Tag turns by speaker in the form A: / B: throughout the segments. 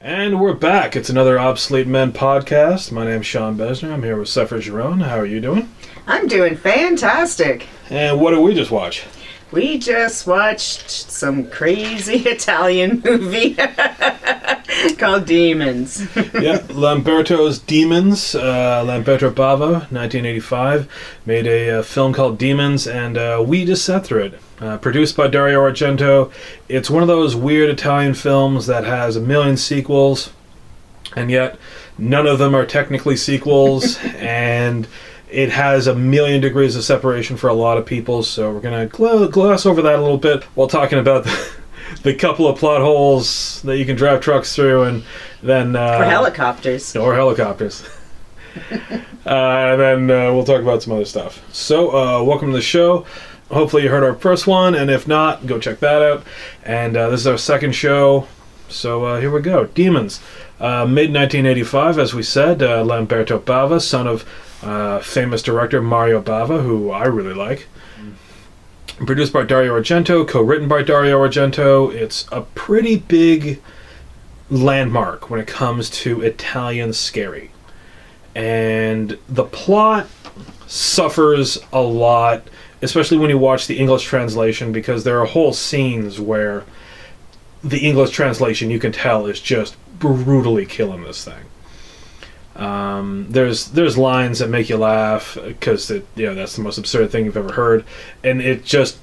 A: And we're back. It's another Obsolete Men podcast. My name's Sean Besner. I'm here with Sephera Giron. How are you doing?
B: I'm doing fantastic.
A: And what did we just watch?
B: We just watched some crazy Italian movie called Demons.
A: Yeah, Lamberto's Demons. Lamberto Bava, 1985, made a film called Demons, and we just sat through it. Produced by Dario Argento. It's one of those weird Italian films that has a million sequels, and yet none of them are technically sequels, and it has a million degrees of separation for a lot of people, so we're going to gloss over that a little bit while talking about the couple of plot holes that you can drive trucks through, and then...
B: or helicopters.
A: Or helicopters. And then we'll talk about some other stuff. So, welcome to the show. Hopefully you heard our first one, and if not, go check that out. And this is our second show, so here we go. Demons. Made 1985, as we said. Lamberto Bava, son of famous director Mario Bava, who I really like. Produced by Dario Argento, co-written by Dario Argento. It's a pretty big landmark when it comes to Italian scary. And the plot suffers a lot, especially when you watch the English translation, because there are whole scenes where the English translation, you can tell, is just brutally killing this thing. There's lines that make you laugh because that's the most absurd thing you've ever heard, and it just,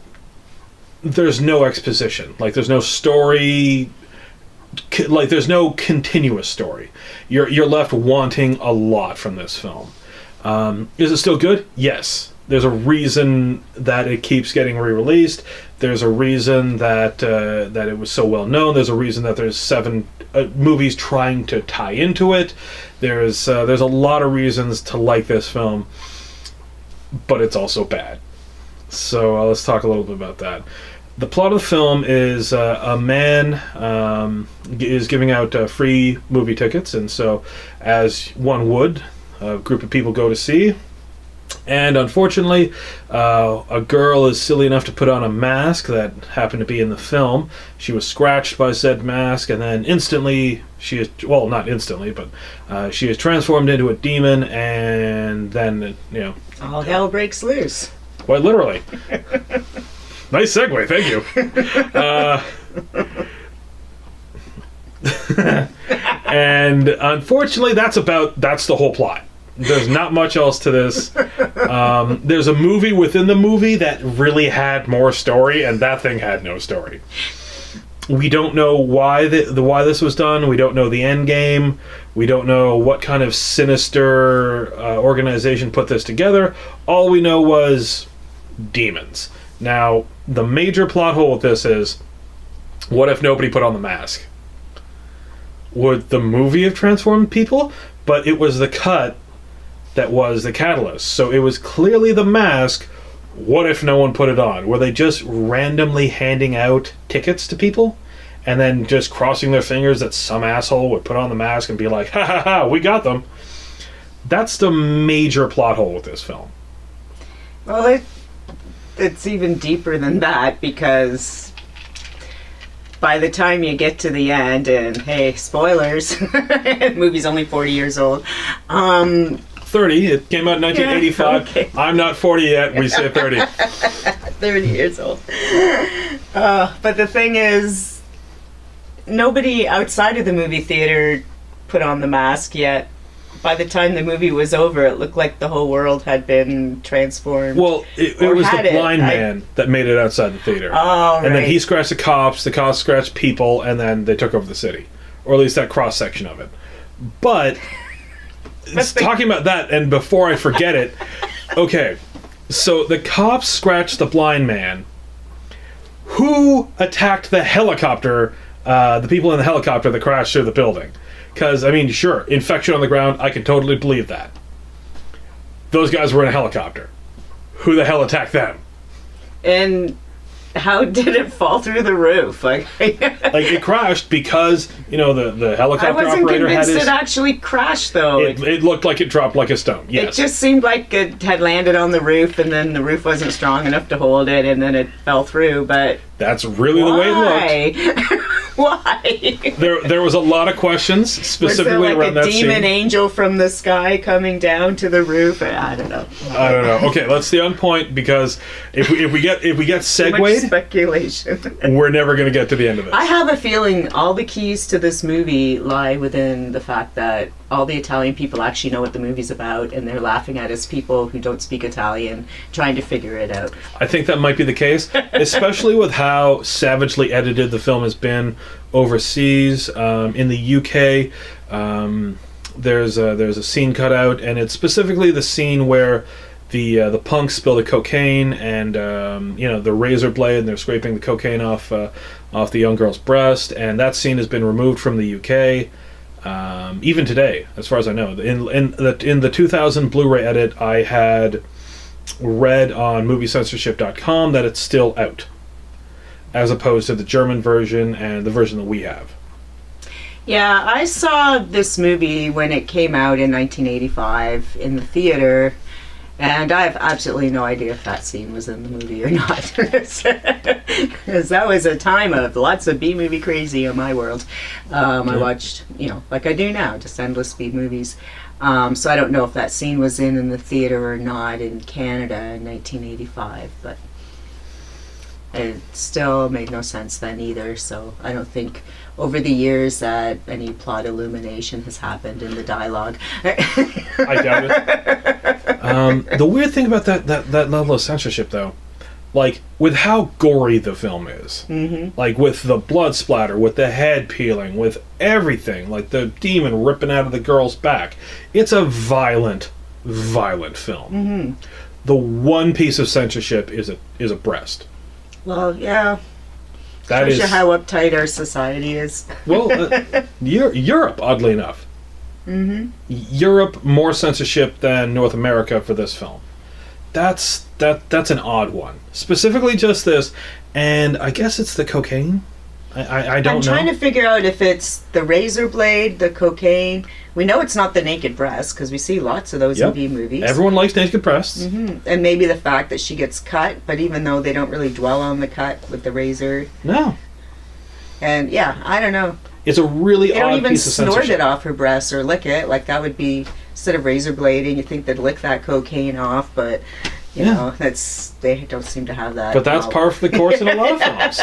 A: there's no exposition, like there's no story, like there's no continuous story. You're left wanting a lot from this film. Is it still good? Yes. There's a reason that it keeps getting re-released. There's a reason that it was so well known. There's a reason that there's 7 movies trying to tie into it. There's a lot of reasons to like this film, but it's also bad. So let's talk a little bit about that. The plot of the film is a man is giving out free movie tickets, and so as one would, a group of people go to see. And unfortunately, a girl is silly enough to put on a mask that happened to be in the film. She was scratched by said mask, and then instantly she is, well, not instantly, but she is transformed into a demon, and then,
B: all hell breaks loose.
A: Quite literally. Nice segue, thank you. And unfortunately, that's the whole plot. There's not much else to this. There's a movie within the movie that really had more story, and that thing had no story. We don't know why why this was done. We don't know the end game. We don't know what kind of sinister organization put this together. All we know was demons. Now, the major plot hole with this is, what if nobody put on the mask? Would the movie have transformed people? But it was the cut that was the catalyst. So it was clearly the mask. What if no one put it on? Were they just randomly handing out tickets to people and then just crossing their fingers that some asshole would put on the mask and be like, ha ha ha, we got them? That's the major plot hole with this film.
B: Well, it's even deeper than that, because by the time you get to the end, and hey, spoilers, the movie's only 40 years old.
A: 30. It came out in 1985. Yeah, okay. I'm not 40 yet. We say 30.
B: 30 years old. But the thing is, nobody outside of the movie theater put on the mask yet. By the time the movie was over, it looked like the whole world had been transformed.
A: Well, it was the blind man that made it outside the theater.
B: Oh, right.
A: And then he scratched the cops scratched people, and then they took over the city. Or at least that cross-section of it. But talking about that, and before I forget it, okay, so the cops scratched the blind man. Who attacked the helicopter, the people in the helicopter that crashed through the building? Because, I mean, sure, infection on the ground, I can totally believe that. Those guys were in a helicopter. Who the hell attacked them?
B: And how did it fall through the roof? Like
A: it crashed because, the helicopter operator had his...
B: I wasn't convinced it actually crashed, though.
A: It looked like it dropped like a stone, yes.
B: It just seemed like it had landed on the roof, and then the roof wasn't strong enough to hold it, and then it fell through, but...
A: That's really the way it looked.
B: Why?
A: There was a lot of questions specifically
B: was there
A: around that
B: like a
A: scene.
B: demon angel from the sky coming down to the roof? I don't know.
A: I don't know. Okay, let's stay on point, because if we get
B: Too much
A: segued,
B: speculation.
A: we're never going to get to the end of this.
B: I have a feeling all the keys to this movie lie within the fact that all the Italian people actually know what the movie's about, and they're laughing at us people who don't speak Italian trying to figure it out.
A: I think that might be the case, especially with how savagely edited the film has been overseas. In the UK, there's a scene cut out, and it's specifically the scene where the punks spill the cocaine, and the razor blade, and they're scraping the cocaine off the young girl's breast, and that scene has been removed from the UK. Even today, as far as I know, in the 2000 Blu-ray edit, I had read on moviecensorship.com that it's still out, as opposed to the German version and the version that we have.
B: Yeah, I saw this movie when it came out in 1985 in the theater, and I have absolutely no idea if that scene was in the movie or not. Because that was a time of lots of B-movie crazy in my world. I watched, like I do now, just endless B-movies. So I don't know if that scene was in the theater or not in Canada in 1985, but it still made no sense then either. So I don't think over the years that any plot illumination has happened in the dialogue.
A: I doubt it. The weird thing about that level of censorship, though, like with how gory the film is, like with the blood splatter, with the head peeling, with everything, like the demon ripping out of the girl's back, it's a violent film. The one piece of censorship is a breast.
B: Well, yeah.
A: That
B: Shows you
A: is
B: how uptight our society is.
A: well, Europe, oddly enough. Europe, more censorship than North America for this film. That's an odd one. Specifically just this, and I guess it's the cocaine. I don't know.
B: I'm trying to figure out if it's the razor blade, the cocaine. We know it's not the naked breast, because we see lots of those in B-movies.
A: Everyone likes naked breasts.
B: And maybe the fact that she gets cut, but even though they don't really dwell on the cut with the razor.
A: No.
B: And yeah, I don't know.
A: It's a really
B: they
A: odd
B: don't even
A: piece of
B: snort
A: censorship.
B: it off her breast or lick it. Like that would be, instead of razor blading, you think they'd lick that cocaine off, but you know, they don't seem to have that.
A: But that's par for the course in a lot of films.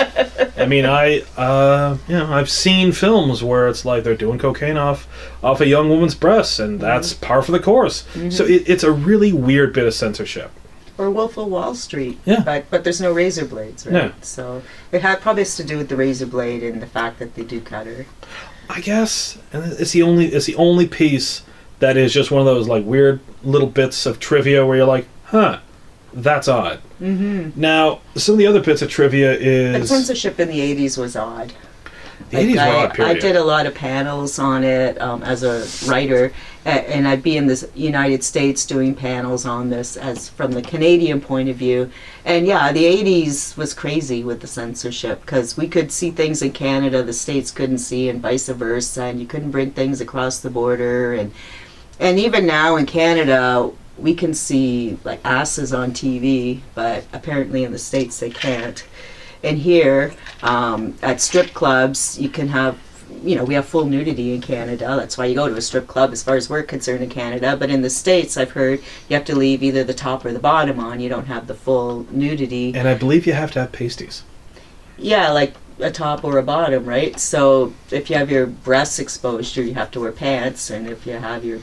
A: I mean, I've seen films where it's like they're doing cocaine off a young woman's breasts, and that's par for the course. So it's a really weird bit of censorship.
B: Or Wolf of Wall Street.
A: Yeah.
B: But there's no razor blades, right?
A: No.
B: So it probably has to do with the razor blade and the fact that they do cut her.
A: I guess, and it's the only piece that is just one of those like weird little bits of trivia where you're like, huh, that's odd. Now, some of the other bits of trivia is...
B: The censorship in the 80s was odd.
A: The 80s were odd, period.
B: I did a lot of panels on it as a writer, and I'd be in the United States doing panels on this as from the Canadian point of view. And yeah, the 80s was crazy with the censorship, because we could see things in Canada the States couldn't see, and vice versa, and you couldn't bring things across the border. And even now in Canada, we can see like asses on TV, but apparently in the States they can't. And here, at strip clubs, you can have, we have full nudity in Canada. That's why you go to a strip club as far as we're concerned in Canada. But in the States, I've heard you have to leave either the top or the bottom on. You don't have the full nudity.
A: And I believe you have to have pasties.
B: Yeah, like a top or a bottom, right? So if you have your breasts exposed, you have to wear pants. And if you have your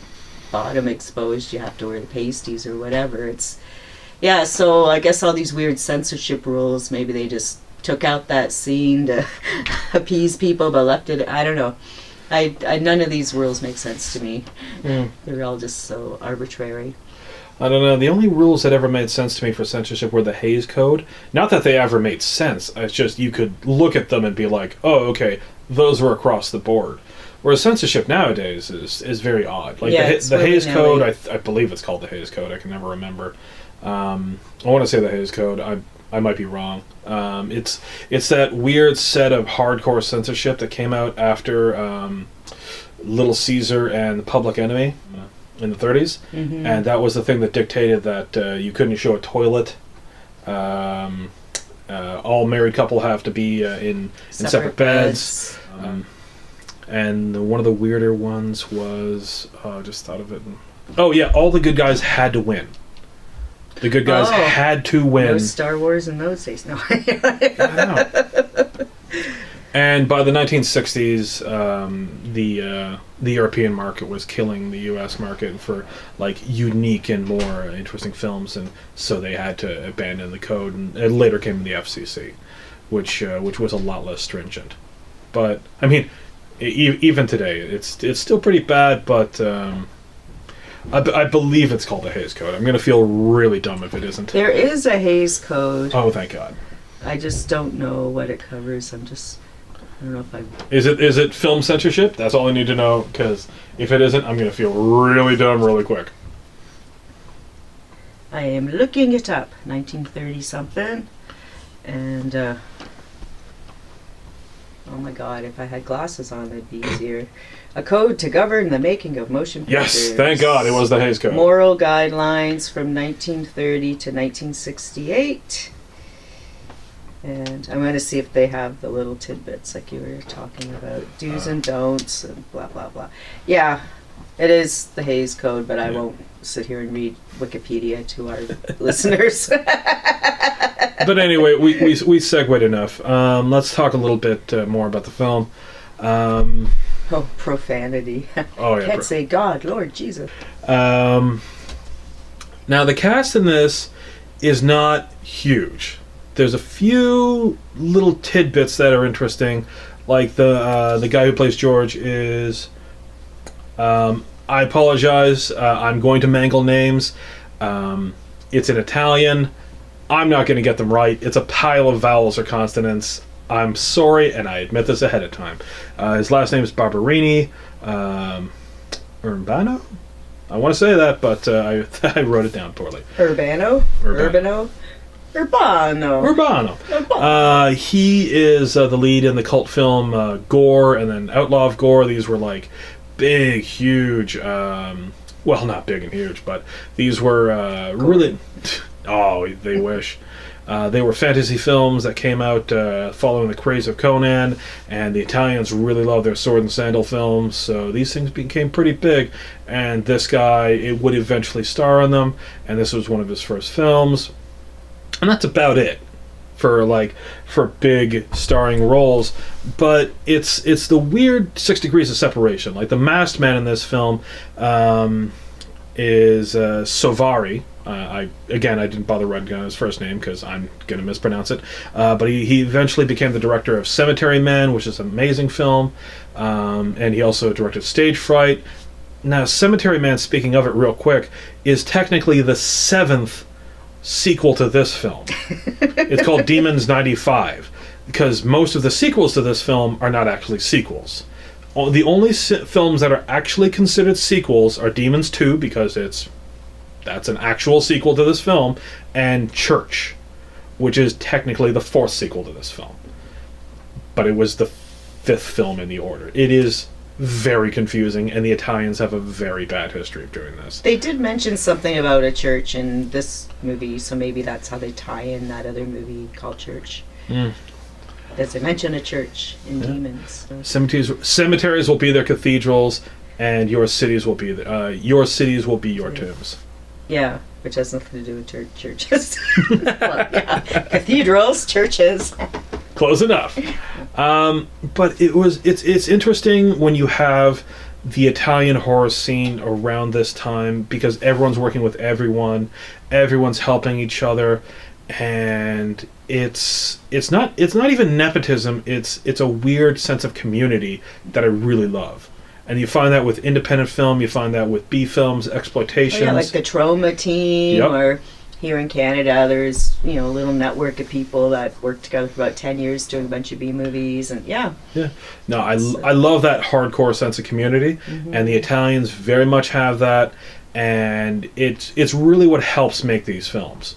B: bottom exposed, you have to wear the pasties or whatever. Yeah, so I guess all these weird censorship rules, maybe they just took out that scene to appease people, but left it. I don't know. None of these rules make sense to me. They're all just so arbitrary.
A: I don't know. The only rules that ever made sense to me for censorship were the Hays Code. Not that they ever made sense. It's just you could look at them and be like, oh, okay, those were across the board. Whereas censorship nowadays is very odd. Like the Hays Code, I believe it's called the Hays Code. I can never remember. I want to say the Hays Code. I might be wrong. It's that weird set of hardcore censorship that came out after Little Caesar and the Public Enemy in the 30s, and that was the thing that dictated that you couldn't show a toilet. All married couple have to be in separate beds. And one of the weirder ones was, I just thought of it. Oh yeah, all the good guys had to win. The good guys had to win.
B: No Star Wars in those days. No.
A: I know. And by the 1960s, the European market was killing the U.S. market for like unique and more interesting films, and so they had to abandon the code. And it later came the FCC, which was a lot less stringent. But I mean, even today, it's still pretty bad. But I believe it's called the Hays Code. I'm going to feel really dumb if it isn't.
B: There is a Hays Code.
A: Oh, thank God.
B: I just don't know what it covers. I don't know if I...
A: Is it film censorship? That's all I need to know, because if it isn't, I'm going to feel really dumb really quick.
B: I am looking it up. 1930-something. And, oh my God, if I had glasses on, it'd be easier. A code to govern the making of motion pictures.
A: Yes, thank God, it was the Hays Code.
B: Moral guidelines from 1930 to 1968. And I'm going to see if they have the little tidbits like you were talking about. Do's and don'ts and blah, blah, blah. Yeah, it is the Hays Code, but I won't sit here and read Wikipedia to our listeners.
A: But anyway, we segued enough. Let's talk a little bit more about the film.
B: Oh, profanity.
A: Oh, yeah.
B: Can't say God, Lord Jesus.
A: Now, the cast in this is not huge. There's a few little tidbits that are interesting, like the guy who plays George is. I apologize. I'm going to mangle names. It's in Italian. I'm not going to get them right. It's a pile of vowels or consonants. I'm sorry, and I admit this ahead of time. His last name is Barberini. Urbano? I want to say that, but I wrote it down poorly.
B: Urbano?
A: He is the lead in the cult film Gore and then Outlaw of Gore. These were like big, huge, well, not big and huge, but these were really... Oh, they wish. They were fantasy films that came out following the craze of Conan, and the Italians really loved their sword and sandal films, so these things became pretty big, and this guy would eventually star in them, and this was one of his first films. And that's about it for big starring roles. But it's the weird 6 degrees of separation. Like the masked man in this film is Sovari. I didn't bother writing down his first name because I'm going to mispronounce it. But he eventually became the director of Cemetery Men, which is an amazing film. And he also directed Stage Fright. Now, Cemetery Man, speaking of it real quick, is technically the 7th sequel to this film. It's called Demons 95 because most of the sequels to this film are not actually sequels. The only films that are actually considered sequels are Demons 2 because that's an actual sequel to this film, and Church, which is technically the 4th sequel to this film. But it was the 5th film in the order. It is very confusing, and the Italians have a very bad history of doing this.
B: They did mention something about a church in this movie, so maybe that's how they tie in that other movie called Church. Does they mention a church in Demons? So.
A: Cemeteries will be their cathedrals, and your cities will be your tombs.
B: Yeah, which has nothing to do with churches. Well, yeah, cathedrals, churches.
A: Close enough. But it's interesting when you have the Italian horror scene around this time because everyone's working with everyone's helping each other, and it's not even nepotism. It's a weird sense of community that I really love. And you find that with independent film, you find that with B films, exploitations.
B: Oh, yeah, like the Trauma Team, or here in Canada, there's a little network of people that worked together for about 10 years doing a bunch of B movies, and
A: No, I love that hardcore sense of community, and the Italians very much have that, and it's really what helps make these films.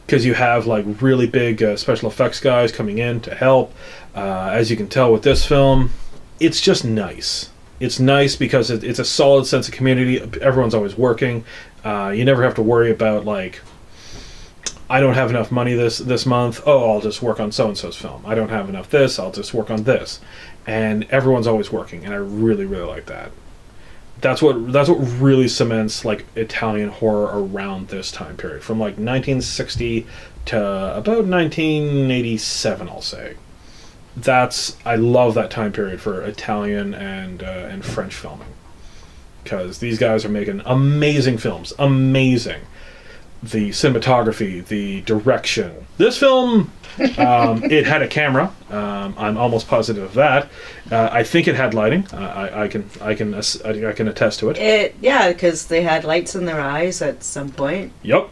A: Because you have like really big special effects guys coming in to help. As you can tell with this film, it's just nice. It's nice because it's a solid sense of community. Everyone's always working. You never have to worry about like, I don't have enough money this month. Oh, I'll just work on so-and-so's film. I don't have enough this. I'll just work on this. and everyone's always working, and I really, really like that. That's what really cements like Italian horror around this time period, from like 1960 to about 1987, I'll say. I love that time period for Italian and French filming, because these guys are making amazing films. Amazing. The cinematography, the direction. This film, it had a camera. I'm almost positive of that. I think it had lighting. I can attest to it.
B: Yeah, because they had lights in their eyes at some point.
A: Yep.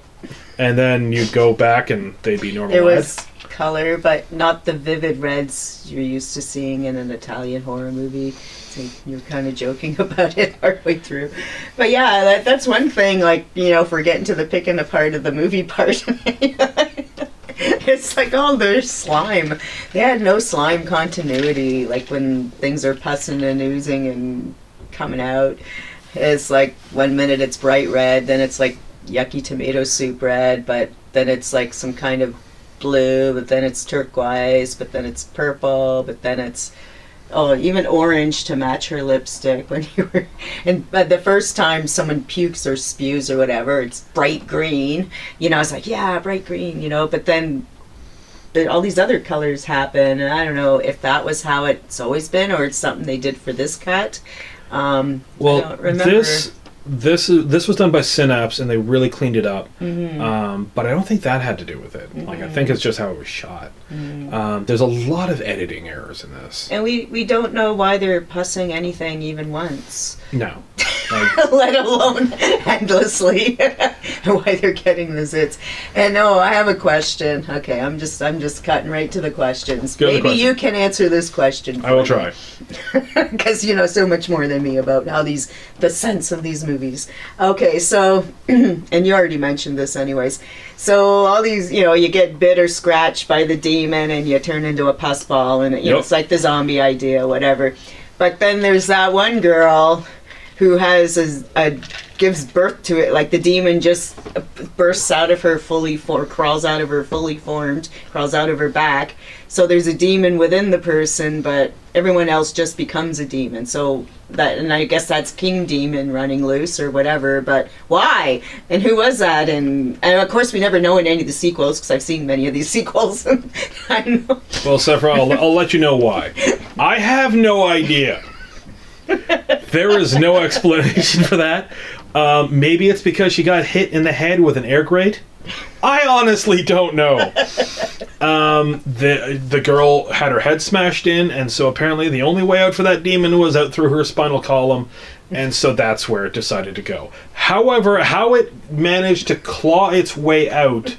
A: And then you'd go back and they'd be normal.
B: There was color, but not the vivid reds you're used to seeing in an Italian horror movie. So you're kind of joking about it partway through. But yeah, that's one thing, like, if we're getting to the picking apart of the movie part. It's like, there's slime. They had no slime continuity. Like when things are pussing and oozing and coming out, it's like 1 minute it's bright red, then it's like yucky tomato soup red, but then it's like some kind of blue, but then it's turquoise, but then it's purple, but then it's even orange to match her lipstick when you were. But the first time someone pukes or spews or whatever, it's bright green. I was like, yeah, bright green. But then all these other colors happen, and I don't know if that was how it's always been or it's something they did for this cut. I don't remember.
A: This was done by Synapse, and they really cleaned it up. Mm-hmm. But I don't think that had to do with it. Mm-hmm. Like, I think it's just how it was shot. Mm-hmm. There's a lot of editing errors in this.
B: And we don't know why they're pussing anything even once.
A: No.
B: Let alone endlessly. Why they're getting the zits. And I have a question. Okay, I'm just cutting right to the questions. Maybe you can answer this question.
A: I will try.
B: Because you know so much more than me about how the sense of these movies. Okay, so, and you already mentioned this anyways. So all these, you get bit or scratched by the demon and you turn into a pus ball, and it's like the zombie idea, whatever. But then there's that one girl who has gives birth to it, like the demon just bursts out of her crawls out of her back. So there's a demon within the person, but everyone else just becomes a demon. So and I guess that's King Demon running loose or whatever, but why? And who was that? And of course we never know in any of the sequels, because I've seen many of these sequels. I know.
A: Well, Sephera, I'll let you know why. I have no idea. There is no explanation for that. Maybe it's because she got hit in the head with an air grate. I honestly don't know. The girl had her head smashed in, and so apparently the only way out for that demon was out through her spinal column, and so that's where it decided to go. However, how it managed to claw its way out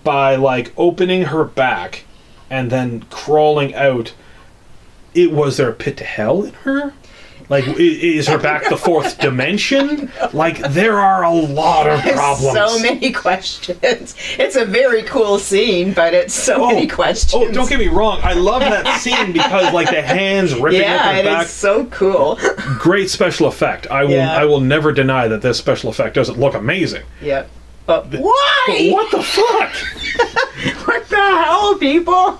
A: by like opening her back and then crawling out, was there a pit to hell in her? Like, is her back the fourth dimension? Like, there are a lot of problems.
B: So many questions. It's a very cool scene, but it's so many questions.
A: Oh, don't get me wrong. I love that scene because, like, the hands ripping at her back.
B: Yeah, it's so cool.
A: Great special effect. I will never deny that this special effect doesn't look amazing.
B: Yep. But why?
A: But what the fuck?
B: What the hell, people?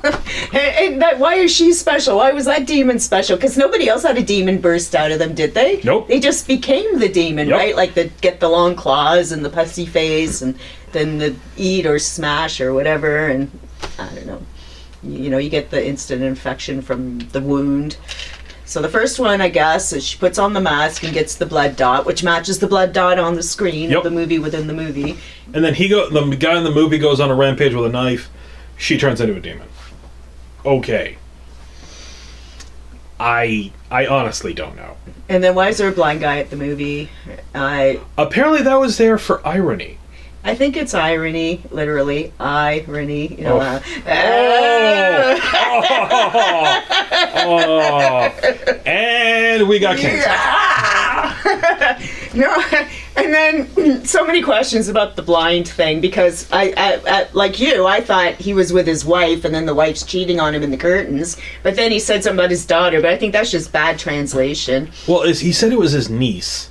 B: Why is she special? Why was that demon special? Because nobody else had a demon burst out of them, did they?
A: Nope.
B: They just became the demon, right? Like get the long claws and the pussy face, and then the eat or smash or whatever, and I don't know. You get the instant infection from the wound. So the first one, I guess, is she puts on the mask and gets the blood dot, which matches the blood dot on the screen of the movie within the movie.
A: And then the guy in the movie goes on a rampage with a knife. She turns into a demon. Okay. I honestly don't know.
B: And then why is there a blind guy at the movie?
A: Apparently that was there for irony.
B: I think it's irony, literally. Irony.
A: And we got canceled.
B: No, and then so many questions about the blind thing, because I like you, I thought he was with his wife and then the wife's cheating on him in the curtains, but then he said something about his daughter, but I think that's just bad translation.
A: Well, he said it was his niece.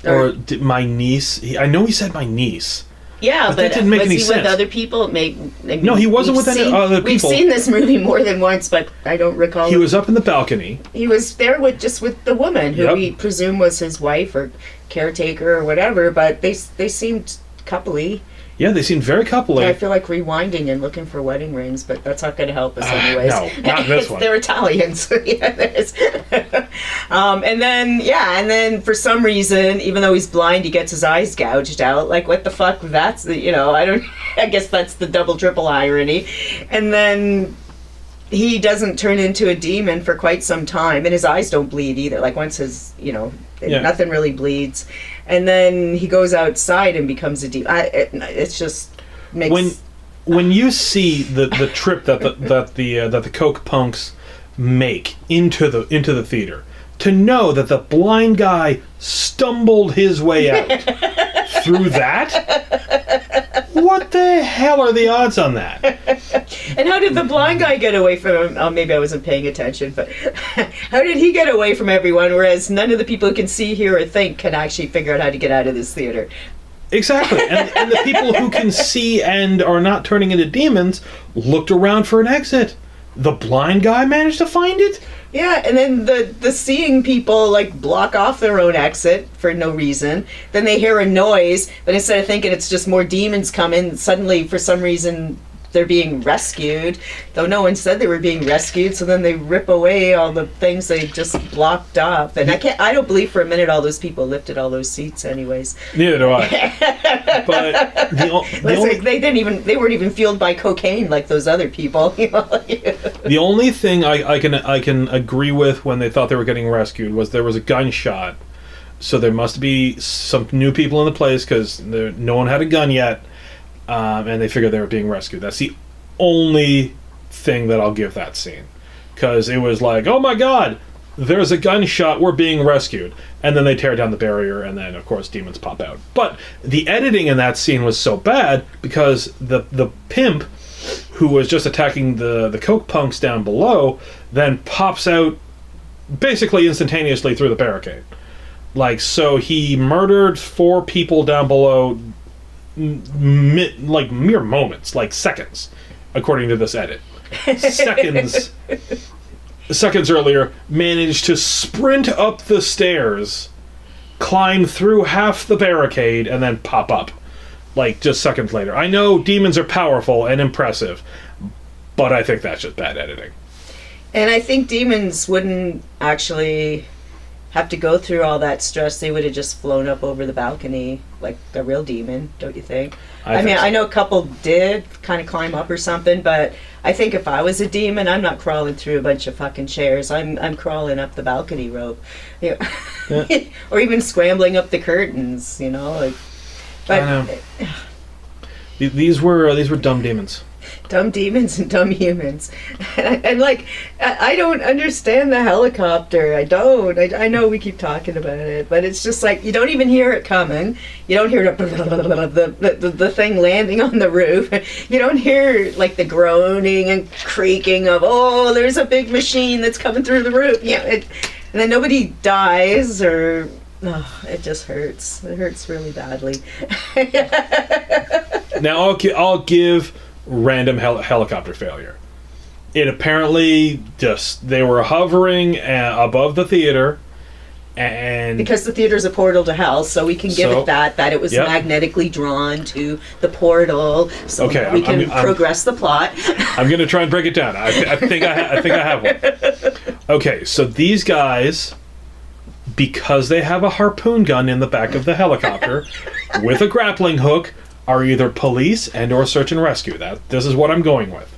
A: Or my niece. I know he said my niece.
B: Yeah, but
A: that didn't make
B: was
A: any
B: he
A: sense.
B: with other people?
A: No, he wasn't with any other people.
B: We've seen this movie more than once, but I don't recall.
A: He was up in the balcony.
B: He was there with the woman who we presume was his wife or caretaker or whatever. But they seemed coupley.
A: Yeah, they seemed very coupley.
B: I feel like rewinding and looking for wedding rings, but that's not going to help us anyways.
A: No, not this one.
B: They're Italians. So yeah, there's. And then for some reason, even though he's blind, he gets his eyes gouged out. Like, what the fuck? That's the, I guess that's the double, triple irony. And then he doesn't turn into a demon for quite some time, and his eyes don't bleed either. Like, once his, nothing really bleeds. And then he goes outside and becomes a demon. It's just makes...
A: When you see the trip that the Coke punks make into the theater, to know that the blind guy stumbled his way out through that, what the hell are the odds on that?
B: And how did the blind guy get away from him? Oh, maybe I wasn't paying attention, but how did he get away from everyone, whereas none of the people who can see, hear, or think can actually figure out how to get out of this theater?
A: Exactly. And the people who can see and are not turning into demons looked around for an exit. The blind guy managed to find it?
B: Yeah, and then the seeing people, like, block off their own exit for no reason. Then they hear a noise, but instead of thinking it's just more demons coming, suddenly, for some reason, they're being rescued, though no one said they were being rescued. So then they rip away all the things they just blocked off, and I don't believe for a minute all those people lifted all those seats anyways.
A: Neither do I. But
B: they weren't even fueled by cocaine like those other people.
A: The only thing I can agree with when they thought they were getting rescued was there was a gunshot, so there must be some new people in the place because no one had a gun yet. And they figured they were being rescued. That's the only thing that I'll give that scene. Because it was like, oh my god, there's a gunshot, we're being rescued. And then they tear down the barrier, and then, of course, demons pop out. But the editing in that scene was so bad because the pimp, who was just attacking the Coke punks down below, then pops out basically instantaneously through the barricade. Like, so he murdered 4 people down below, like mere moments, like seconds, according to this edit. Seconds earlier, managed to sprint up the stairs, climb through half the barricade, and then pop up. Like, just seconds later. I know demons are powerful and impressive, but I think that's just bad editing.
B: And I think demons wouldn't actually have to go through all that stress. They would have just flown up over the balcony like a real demon, don't you think? I mean, so. I know a couple did kind of climb up or something, but I think if I was a demon, I'm not crawling through a bunch of fucking chairs. I'm crawling up the balcony rope, yeah. Or even scrambling up the curtains, like. But
A: I know. These were dumb demons.
B: Dumb demons and dumb humans. And like, I don't understand the helicopter. I don't. I know we keep talking about it, but it's just like, you don't even hear it coming. You don't hear the thing landing on the roof. You don't hear like the groaning and creaking of, oh, there's a big machine that's coming through the roof. Yeah, and then nobody dies or... Oh, it just hurts. It hurts really badly.
A: Now, I'll give random helicopter failure. It apparently they were hovering above the theater, and
B: because the theater's a portal to hell, so we can give it that it was magnetically drawn to the portal, so we can progress the plot.
A: I'm going to try and break it down. I think I have one. Okay, so these guys, because they have a harpoon gun in the back of the helicopter with a grappling hook, are either police and or search and rescue. This is what I'm going with.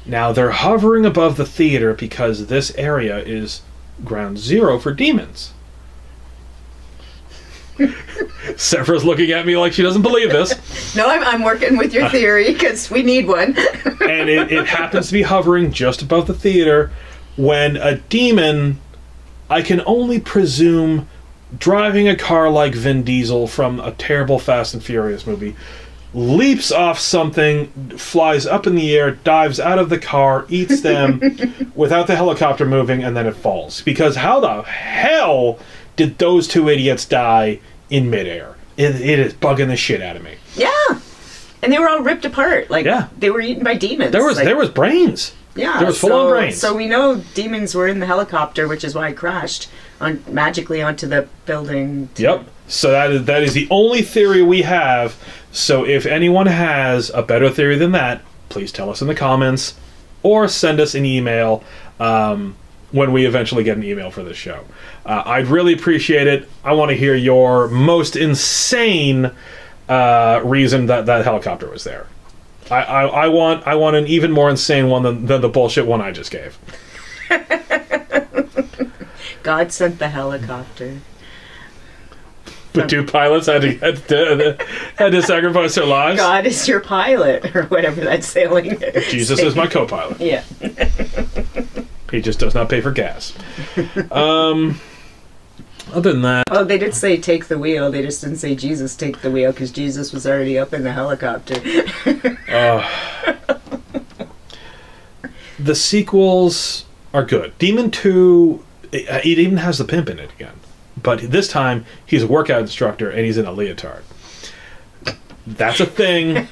A: Now, they're hovering above the theater because this area is ground zero for demons. Sephera's looking at me like she doesn't believe this.
B: No, I'm working with your theory because we need one.
A: And it happens to be hovering just above the theater when a demon, I can only presume, driving a car like Vin Diesel from a terrible Fast and Furious movie, leaps off something, flies up in the air, dives out of the car, eats them without the helicopter moving, and then it falls. Because how the hell did those 2 idiots die in midair? it is bugging the shit out of me.
B: Yeah. And they were all ripped apart. Like,
A: Yeah.
B: they were eaten by demons.
A: There was brains.
B: Yeah.
A: There was full-on brains.
B: So we know demons were in the helicopter, which is why it crashed magically onto the building.
A: Yep. So that is the only theory we have. So if anyone has a better theory than that, please tell us in the comments or send us an email when we eventually get an email for this show. I'd really appreciate it. I want to hear your most insane reason that helicopter was there. I want an even more insane one than the bullshit one I just gave.
B: God sent the helicopter.
A: The two pilots had to sacrifice their lives.
B: God is your pilot, or whatever that sailing is.
A: Jesus is my co-pilot.
B: Yeah.
A: He just does not pay for gas. Other than that...
B: Oh, they did say take the wheel. They just didn't say Jesus take the wheel, because Jesus was already up in the helicopter.
A: The sequels are good. Demon 2, it even has the pimp in it again. But this time, he's a workout instructor, and he's in a leotard. That's a thing.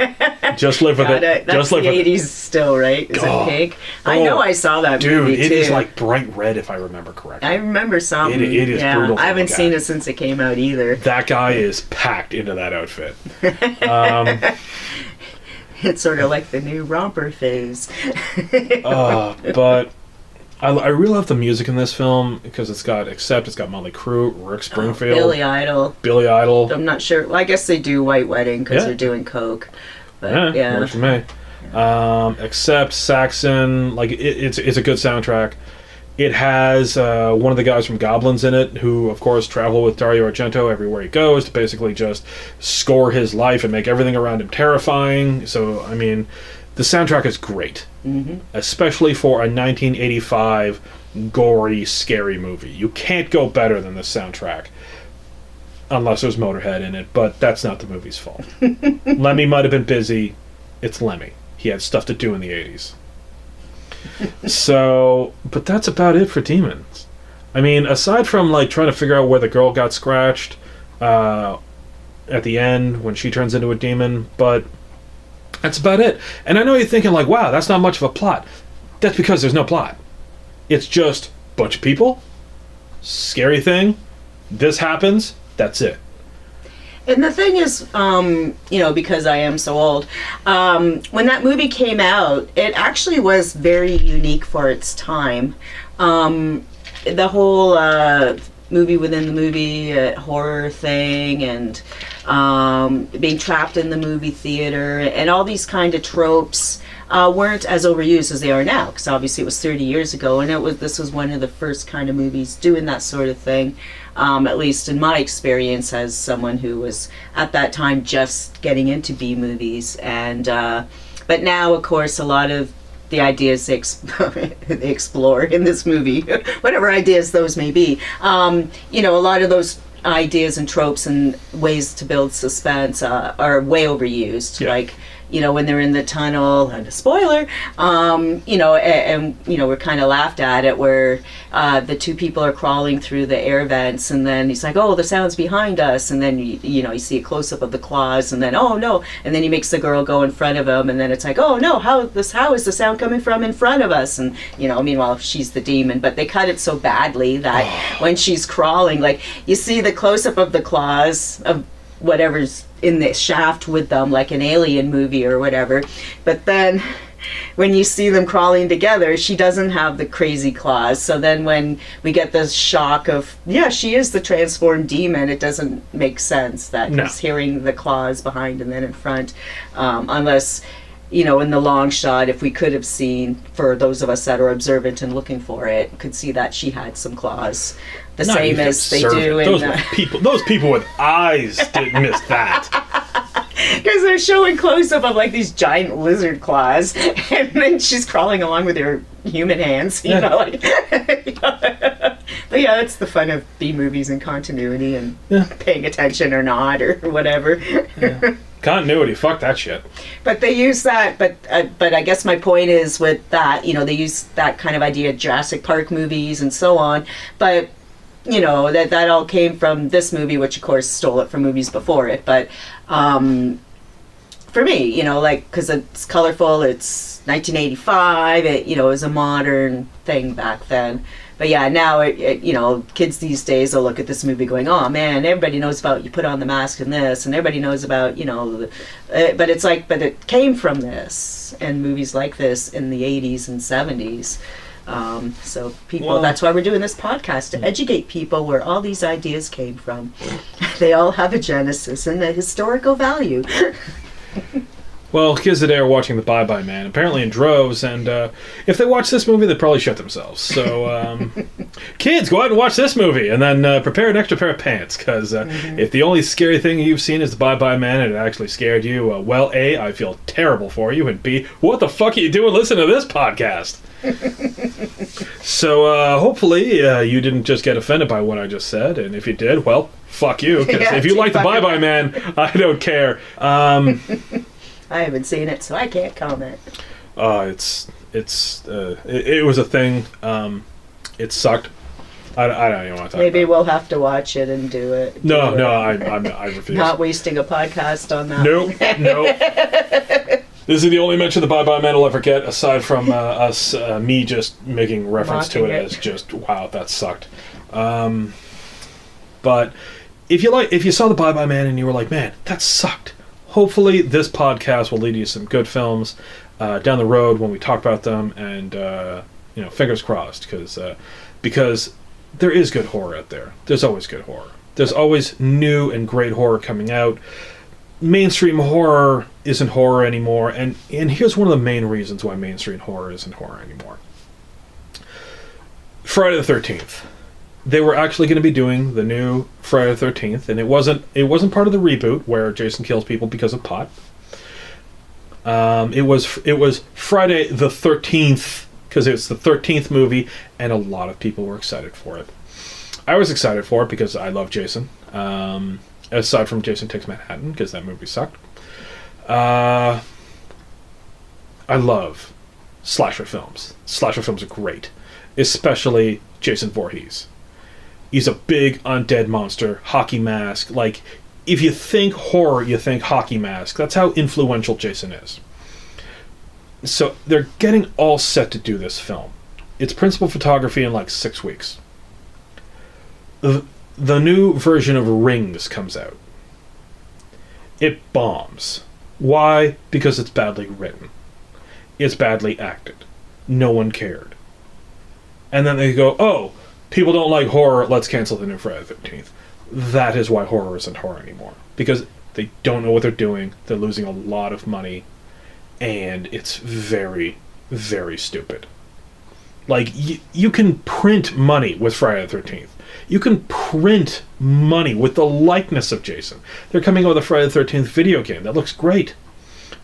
A: Just live with it.
B: That's
A: Just live
B: the
A: with
B: 80s still, right? Is it pink? I know I saw that movie,
A: Dude, it
B: too.
A: is like bright red, if I remember correctly.
B: I remember some.
A: It is brutal.
B: I haven't seen it since it came out either.
A: That guy is packed into that outfit.
B: It's sort of like the new romper phase.
A: But I really love the music in this film because it's got Motley Crue, Rick Springfield,
B: Billy Idol.
A: I'm
B: not sure. Well, I guess they do White Wedding because they're doing coke. But yeah,
A: works for me. Accept, Saxon, like it's a good soundtrack. It has one of the guys from Goblins in it, who of course travel with Dario Argento everywhere he goes to basically just score his life and make everything around him terrifying. So I mean, the soundtrack is great, especially for a 1985 gory, scary movie. You can't go better than this soundtrack, unless there's Motorhead in it, but that's not the movie's fault. Lemmy might have been busy. It's Lemmy. He had stuff to do in the 80s. So, but that's about it for Demons. I mean, aside from like trying to figure out where the girl got scratched at the end when she turns into a demon, but that's about it. And I know you're thinking like, wow, that's not much of a plot. That's because there's no plot. It's just a bunch of people, scary thing, this happens, that's it.
B: And the thing is, because I am so old, when that movie came out, it actually was very unique for its time. The whole movie within the movie horror thing, and being trapped in the movie theater, and all these kind of tropes weren't as overused as they are now, because obviously it was 30 years ago, and this was one of the first kind of movies doing that sort of thing. At least in my experience as someone who was at that time just getting into B movies, and but now, of course, a lot of the ideas they explore in this movie, whatever ideas those may be, a lot of those ideas and tropes and ways to build suspense are way overused. Yeah. Like, when they're in the tunnel, and a spoiler, and we're kind of laughed at it, where the two people are crawling through the air vents, and then he's like, oh, the sound's behind us, and then you see a close-up of the claws, and then, oh no, and then he makes the girl go in front of him, and then it's like, oh no, how is the sound coming from in front of us? And meanwhile she's the demon, but they cut it so badly that when she's crawling, like, you see the close-up of the claws of whatever's in the shaft with them, like an Alien movie or whatever, but then when you see them crawling together, she doesn't have the crazy claws. So then when we get this shock of, she is the transformed demon, it doesn't make sense that he's hearing the claws behind and then in front, unless in the long shot, if we could have seen, for those of us that are observant and looking for it, could see that she had some claws. The
A: Not
B: same as they do in...
A: Those people with eyes didn't miss that.
B: Because they're showing close-up of, like, these giant lizard claws, and then she's crawling along with her human hands, you know, like... But yeah, that's the fun of B-movies and continuity and paying attention or not, or whatever.
A: Continuity, fuck that shit.
B: But they use that, but I guess my point is with that, they use that kind of idea, Jurassic Park movies and so on, but you know, that all came from this movie, which of course stole it from movies before it. But for me, you know, like, because it's colorful, it's 1985, it, you know, it was a modern thing back then. But yeah, now, you know, kids these days will look at this movie going, oh man, everybody knows about you put on the mask and this, and everybody knows about, you know, but it's like, but it came from this, and movies like this in the 80s and 70s. So people, well, that's why we're doing this podcast, to educate people where all these ideas came from. They all have a genesis and a historical value.
A: Well, kids today are watching The Bye Bye Man, apparently in droves, and if they watch this movie, they'd probably shit themselves. So, kids, go out and watch this movie, and then prepare an extra pair of pants, because if the only scary thing you've seen is The Bye Bye Man and it actually scared you, well, A, I feel terrible for you, and B, what the fuck are you doing listening to this podcast? So, hopefully, you didn't just get offended by what I just said, and if you did, well, fuck you, because if you like The Bye Bye Man, I don't care.
B: I haven't seen it, so I can't comment.
A: It was a thing. It sucked. I don't even want to talk
B: Maybe
A: about
B: we'll have to watch it and do it.
A: I refuse.
B: Not wasting a podcast on that.
A: Nope. This is the only mention the Bye Bye Man will ever get, aside from me just making reference to it as just, wow, that sucked. But if you saw the Bye Bye Man and you were like, man, that sucked, hopefully this podcast will lead you to some good films down the road when we talk about them, and fingers crossed, because there is good horror out there. There's always good horror. There's always new and great horror coming out. Mainstream horror isn't horror anymore, and here's one of the main reasons why mainstream horror isn't horror anymore. Friday the 13th. They were actually going to be doing the new Friday the 13th, and it wasn't part of the reboot where Jason kills people because of pot. It was Friday the 13th because it's the 13th movie, and a lot of people were excited for it. I was excited for it because I love Jason. Aside from Jason Takes Manhattan, because that movie sucked. I love slasher films. Slasher films are great, especially Jason Voorhees. He's a big undead monster, hockey mask. Like, if you think horror, you think hockey mask. That's how influential Jason is. So they're getting all set to do this film. It's principal photography in like 6 weeks. The new version of Rings comes out. It bombs. Why? Because it's badly written. It's badly acted. No one cared. And then they go, oh, people don't like horror, let's cancel the new Friday the 13th. That is why horror isn't horror anymore. Because they don't know what they're doing, they're losing a lot of money, and it's very, very stupid. Like, you can print money with Friday the 13th. You can print money with the likeness of Jason. They're coming out with a Friday the 13th video game that looks great.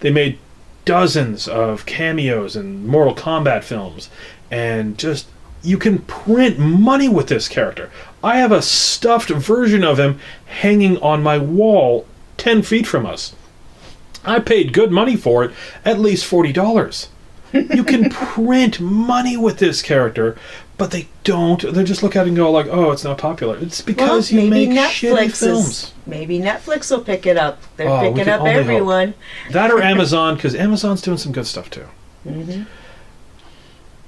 A: They made dozens of cameos in Mortal Kombat films, and just, you can print money with this character. I have a stuffed version of him hanging on my wall 10 feet from us. I paid good money for it, at least $40. You can print money with this character, but they don't. They just look at it and go like, oh, it's not popular. It's because you make shitty films.
B: Maybe Netflix will pick it up. They're picking up everyone.
A: Hope. That or Amazon, because Amazon's doing some good stuff too.
B: Mm-hmm.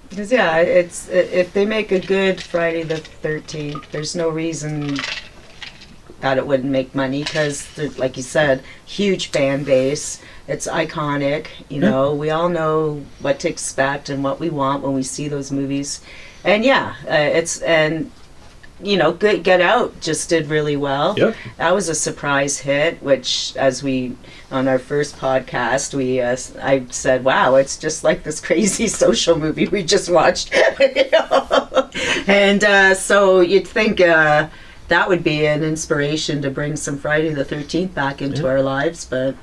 B: Because yeah, it's if they make a good Friday the 13th, there's no reason that it wouldn't make money, because, like you said, huge fan base. It's iconic. You know, we all know what to expect and what we want when we see those movies. And yeah, Get Out just did really well. Yep. That was a surprise hit, which, as we, on our first podcast, I said, wow, it's just like this crazy social movie we just watched. And so you'd think that would be an inspiration to bring some Friday the 13th back into our lives, but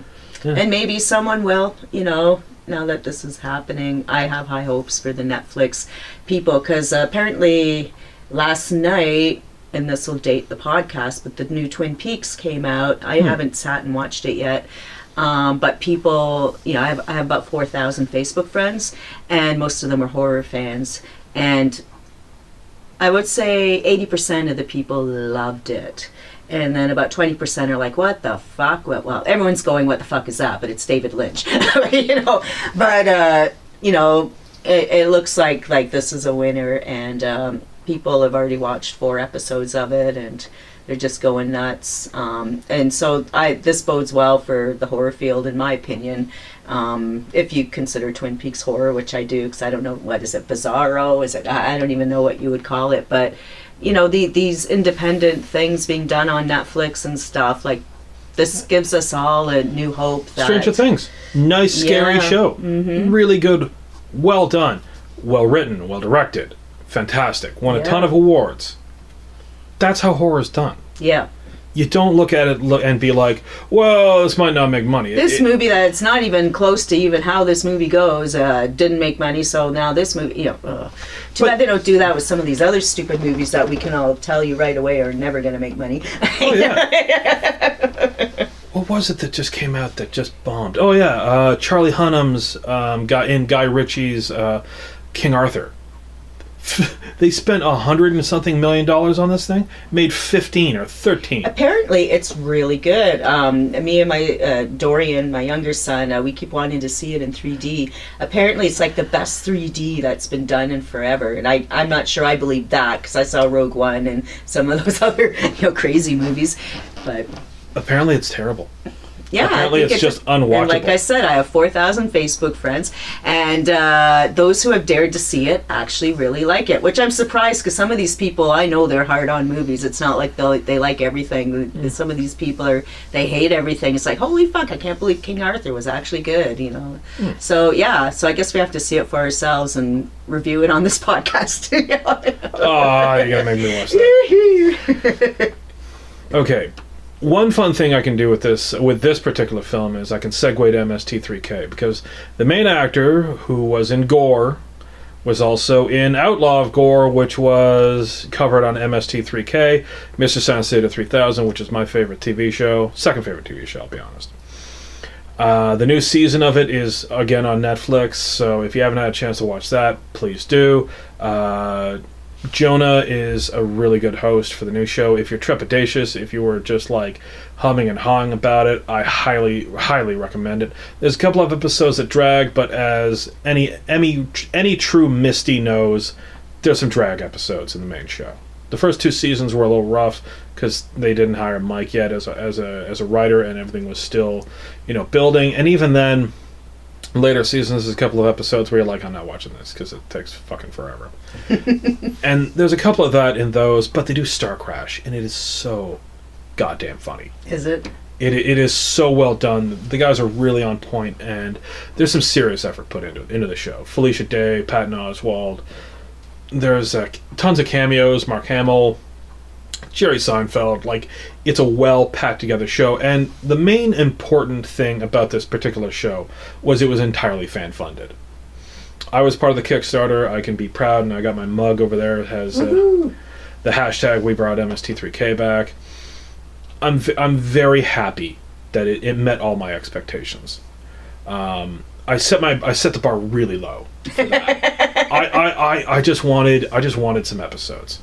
B: and maybe someone will, now that this is happening. I have high hopes for the Netflix people, because apparently last night, and this will date the podcast, but the new Twin Peaks came out. I haven't sat and watched it yet, but people, I have about 4,000 Facebook friends, and most of them are horror fans, and I would say 80% of the people loved it. And then about 20% are like, what the fuck? Well, everyone's going, what the fuck is that? But it's David Lynch, you know. But, you know, it looks like this is a winner. And people have already watched 4 episodes of it. And they're just going nuts. And so this bodes well for the horror field, in my opinion. If you consider Twin Peaks horror, which I do, because I don't know, what is it, Bizarro? Is it? I don't even know what you would call it. But, you know, these independent things being done on Netflix and stuff, like, this gives us all a new hope that...
A: Stranger Things. Nice, scary show. Mm-hmm. Really good. Well done. Well written. Well directed. Fantastic. Won a ton of awards. That's how horror is done.
B: Yeah.
A: You don't look at it and be like, well, this might not make money.
B: This movie, that it's not even close to even how this movie goes, didn't make money, so now this movie, you know, too bad they don't do that with some of these other stupid movies that we can all tell you right away are never going to make money.
A: Oh, yeah. What was it that just came out that just bombed? Oh, yeah, Charlie Hunnam's Guy Ritchie's King Arthur. They spent $100 and something million on this thing, made 15 or 13.
B: Apparently, it's really good. Me and my Dorian, my younger son, we keep wanting to see it in 3D. Apparently, it's like the best 3D that's been done in forever, and I'm not sure I believe that because I saw Rogue One and some of those other crazy movies, but
A: apparently, it's terrible.
B: Yeah,
A: apparently it's just unwatchable.
B: And like I said, I have 4,000 Facebook friends, and those who have dared to see it actually really like it, which I'm surprised because some of these people, I know they're hard on movies. It's not like they like everything. Mm. Some of these people they hate everything. It's like, holy fuck, I can't believe King Arthur was actually good, you know. Mm. So yeah, so I guess we have to see it for ourselves and review it on this podcast.
A: Oh, you're gonna make me watch that. Okay. One fun thing I can do with this particular film is I can segue to MST3K, because the main actor who was in Gore was also in Outlaw of Gore, which was covered on MST3K, Mr. Sansator 3000, which is my favorite TV show, second favorite TV show, I'll be honest. The new season of it is again on Netflix, so if you haven't had a chance to watch that, please do. Jonah is a really good host for the new show. If you're trepidatious, if you were just like humming and hawing about it, I highly, highly recommend it. There's a couple of episodes that drag, but as any true Misty knows, there's some drag episodes in the main show. The first 2 seasons were a little rough because they didn't hire Mike yet as a writer, and everything was still, building. And even then, later seasons, there's a couple of episodes where you're like, I'm not watching this because it takes fucking forever. And there's a couple of that in those, but they do Star Crash, and it is so goddamn funny.
B: Is it?
A: It is so well done. The guys are really on point, and there's some serious effort put into the show. Felicia Day, Patton Oswalt. There's tons of cameos. Mark Hamill, Jerry Seinfeld. Like, it's a well packed together show, and the main important thing about this particular show was it was entirely fan funded. I was part of the Kickstarter. I can be proud, and I got my mug over there. It has the hashtag We Brought MST3K back. I'm very happy that it met all my expectations. I set the bar really low for that. I just wanted some episodes.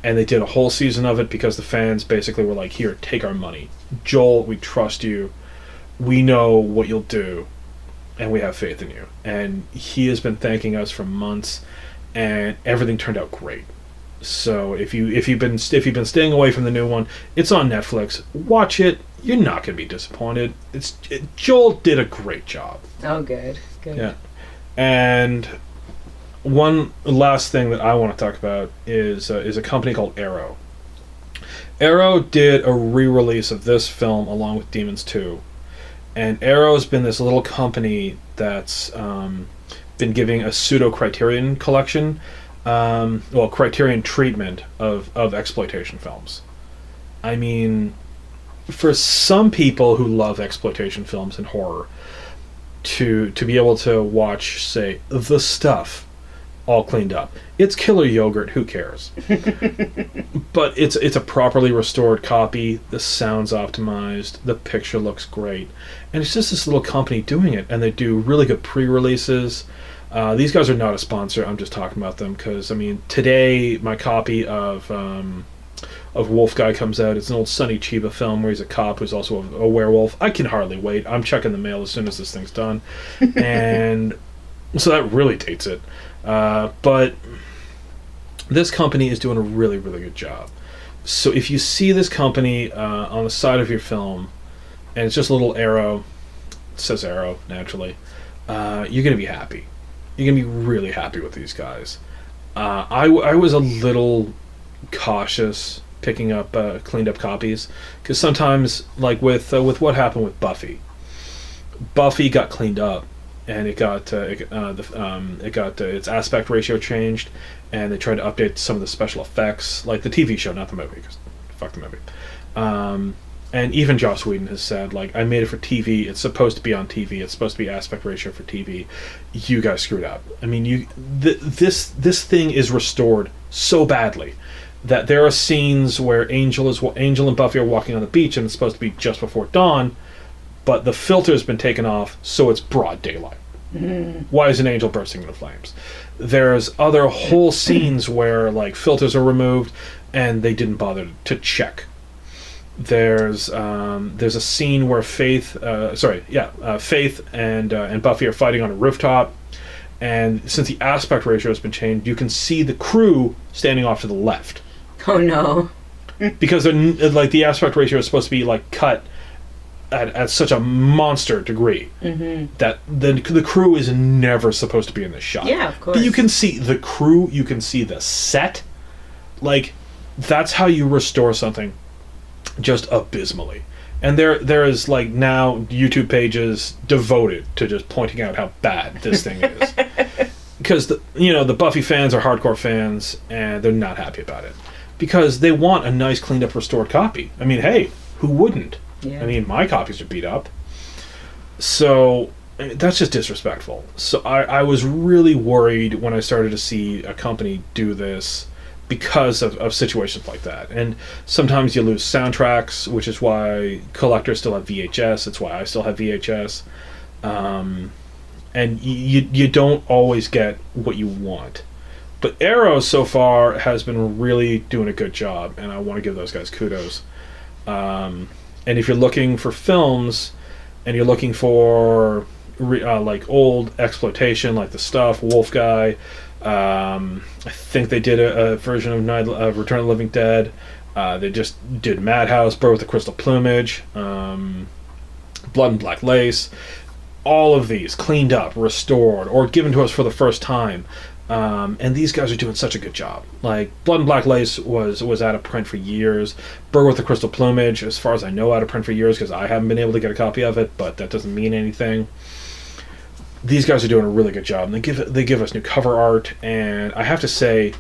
A: And they did a whole season of it because the fans basically were like, here, take our money. Joel, we trust you. We know what you'll do. And we have faith in you. And he has been thanking us for months, and everything turned out great. So if you've been staying away from the new one, it's on Netflix. Watch it. You're not going to be disappointed. Joel did a great job.
B: Oh, good.
A: Yeah. And one last thing that I want to talk about is a company called Arrow. Arrow did a re-release of this film along with Demons 2. And Arrow's been this little company that's been giving a pseudo-Criterion collection, Criterion treatment of exploitation films. I mean, for some people who love exploitation films and horror, to be able to watch, say, The Stuff, all cleaned up. It's killer yogurt, who cares? But it's a properly restored copy, the sound's optimized, the picture looks great, and it's just this little company doing it, and they do really good pre-releases. These guys are not a sponsor. I'm just talking about them because, I mean, today my copy of Wolf Guy comes out. It's an old Sonny Chiba film where he's a cop who's also a werewolf. I can hardly wait. I'm checking the mail as soon as this thing's done. And so that really dates it. But this company is doing a really, really good job. So if you see this company on the side of your film, and it's just a little arrow, it says arrow, naturally, you're going to be happy. You're going to be really happy with these guys. I was a little cautious picking up cleaned up copies, because sometimes, like with what happened with Buffy got cleaned up, and it got its aspect ratio changed, and they tried to update some of the special effects, like the TV show, not the movie, because fuck the movie. And even Joss Whedon has said, like, I made it for TV. It's supposed to be on TV. It's supposed to be aspect ratio for TV. You guys screwed up. I mean, this thing is restored so badly that there are scenes where Angel and Buffy are walking on the beach, and it's supposed to be just before dawn, but the filter's been taken off, so it's broad daylight. Why is an angel bursting into flames? There's other whole scenes where, like, filters are removed, and they didn't bother to check. There's a scene where Faith and Buffy are fighting on a rooftop, and since the aspect ratio has been changed, you can see the crew standing off to the left.
B: Oh no!
A: Because the aspect ratio is supposed to be like cut at such a monster degree that the crew is never supposed to be in this shot.
B: Yeah, of course.
A: But you can see the crew, you can see the set. Like, that's how you restore something just abysmally. And there is, like, now YouTube pages devoted to just pointing out how bad this thing is. Because the Buffy fans are hardcore fans, and they're not happy about it. Because they want a nice, cleaned up, restored copy. I mean, hey, who wouldn't?
B: Yeah.
A: I mean, my copies are beat up. So, I mean, that's just disrespectful. So I was really worried when I started to see a company do this because of situations like that. And sometimes you lose soundtracks, which is why collectors still have VHS. It's why I still have VHS. And you don't always get what you want. But Arrow so far has been really doing a good job, and I want to give those guys kudos. And if you're looking for films, and you're looking for like old exploitation, like The Stuff, Wolf Guy, I think they did a version of Return of the Living Dead. They just did Madhouse, Bird with the Crystal Plumage, Blood and Black Lace. All of these cleaned up, restored, or given to us for the first time. And these guys are doing such a good job. Like, Blood and Black Lace was out of print for years. Bird with the Crystal Plumage, as far as I know, out of print for years, because I haven't been able to get a copy of it, but that doesn't mean anything. These guys are doing a really good job. And they give us new cover art, and I have to say,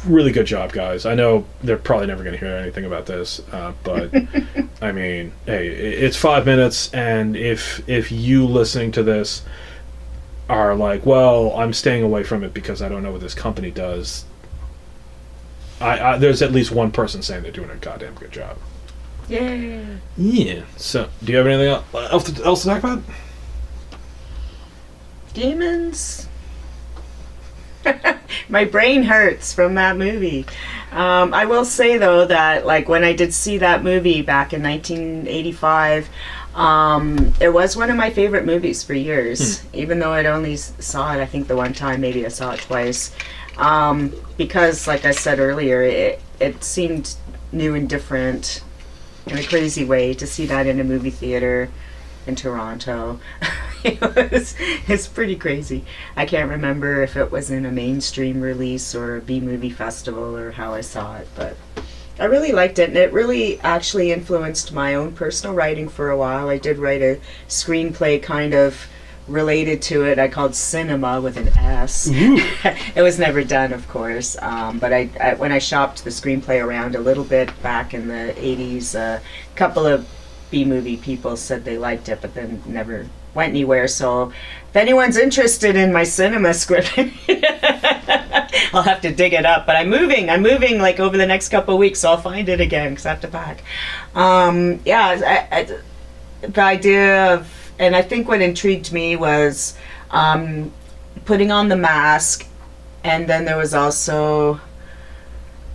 A: really good job, guys. I know they're probably never going to hear anything about this, but I mean, hey, it's 5 minutes, and if you listening to this are like, well, I'm staying away from it because I don't know what this company does, there's at least one person saying they're doing a goddamn good job.
B: Yay!
A: Yeah. So, do you have anything else to talk about?
B: Demons. My brain hurts from that movie. I will say, though, that, like, when I did see that movie back in 1985, it was one of my favorite movies for years. Even though I'd only saw it, I think, the one time. Maybe I saw it twice. Because, like I said earlier, it seemed new and different in a crazy way to see that in a movie theater in Toronto. It's pretty crazy. I can't remember if it was in a mainstream release or a B-movie festival or how I saw it, but I really liked it, and it really actually influenced my own personal writing for a while. I did write a screenplay kind of related to it. I called Cinema with an S. It was never done, of course, but I when I shopped the screenplay around a little bit back in the 80s, a couple of B-movie people said they liked it, but then never went anywhere. So if anyone's interested in my cinema script, I'll have to dig it up. But I'm moving like over the next couple of weeks, so I'll find it again because I have to pack. The idea of, and I think what intrigued me was putting on the mask, and then there was also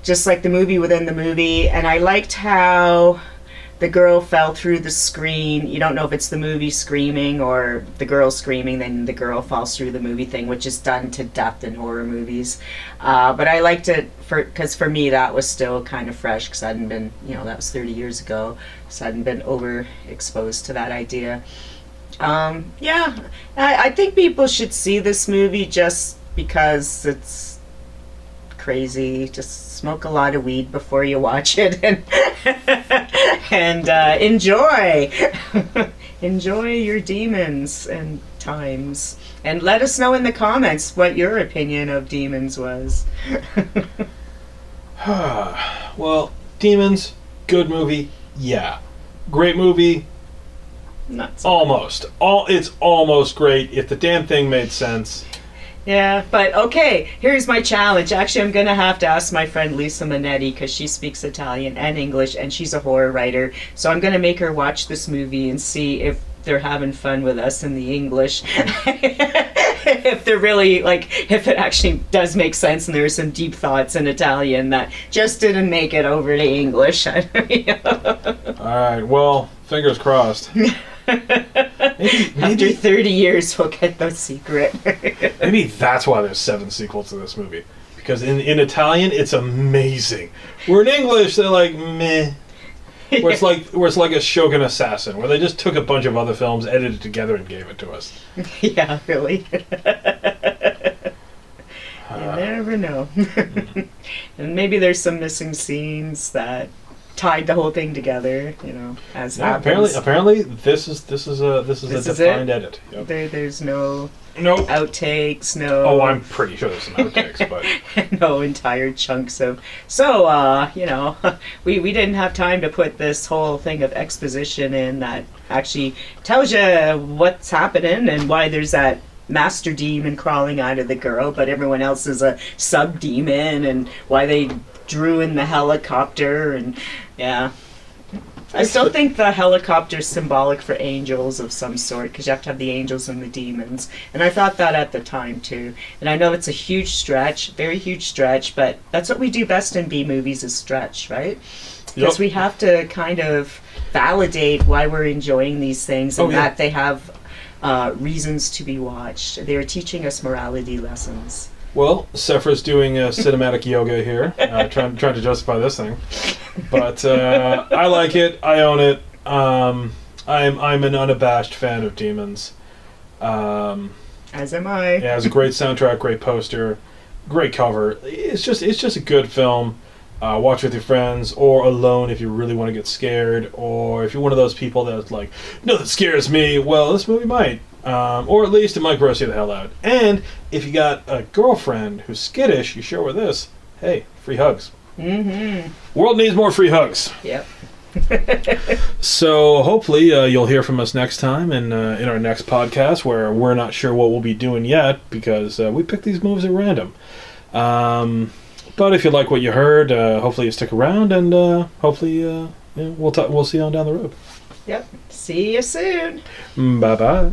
B: just like the movie within the movie. And I liked how the girl fell through the screen. You don't know if it's the movie screaming or the girl screaming, then the girl falls through the movie thing, which is done to death in horror movies. But I liked it because for me that was still kind of fresh, because I hadn't been, that was 30 years ago, so I hadn't been overexposed to that idea. Yeah, I think people should see this movie just because it's crazy. Just smoke a lot of weed before you watch it, and enjoy enjoy your demons and times, and let us know in the comments what your opinion of Demons was.
A: Well, Demons, good movie, yeah. Great movie,
B: not so
A: almost. It's almost great if the damn thing made sense.
B: Yeah, but okay, here's my challenge. Actually, I'm going to have to ask my friend Lisa Minetti, because she speaks Italian and English, and she's a horror writer. So I'm going to make her watch this movie and see if they're having fun with us in the English. If they're really, if it actually does make sense and there are some deep thoughts in Italian that just didn't make it over to English. All
A: right, well, fingers crossed. Maybe
B: After 30 years, we'll get the secret.
A: Maybe that's why there's 7 sequels to this movie. Because in Italian, it's amazing. Where in English, they're like, meh. Where it's like a Shogun Assassin, where they just took a bunch of other films, edited together, and gave it to us.
B: Yeah, really. You never know. And maybe there's some missing scenes that tied the whole thing together, as happens.
A: Apparently, this is a defined edit. Yep.
B: There's no
A: Nope.
B: outtakes, no.
A: Oh, I'm pretty sure there's some outtakes, but
B: no entire chunks of. So, we didn't have time to put this whole thing of exposition in that actually tells you what's happening and why there's that master demon crawling out of the girl, but everyone else is a sub demon, and why they drew in the helicopter, and yeah. I still think the helicopter's symbolic for angels of some sort, because you have to have the angels and the demons. And I thought that at the time, too. And I know it's a huge stretch, very huge stretch, but that's what we do best in B-movies is stretch, right? Because we have to kind of validate why we're enjoying these things, and that they have reasons to be watched. They're teaching us morality lessons.
A: Well, Sephera's doing cinematic yoga here, trying to justify this thing. But I like it. I own it. I'm an unabashed fan of Demons.
B: As am I.
A: Yeah, it's a great soundtrack, great poster, great cover. It's just a good film. Watch with your friends or alone if you really want to get scared, or if you're one of those people that's like, no, that scares me. Well, this movie might. Or at least it might gross you the hell out. And if you got a girlfriend who's skittish, you show her this. Hey, free hugs. Mm-hmm. World needs more free hugs.
B: Yep.
A: So hopefully you'll hear from us next time in our next podcast, where we're not sure what we'll be doing yet because we picked these movies at random. But if you like what you heard, hopefully you stick around, and hopefully we'll see you on down the road.
B: Yep. See you soon.
A: Bye-bye.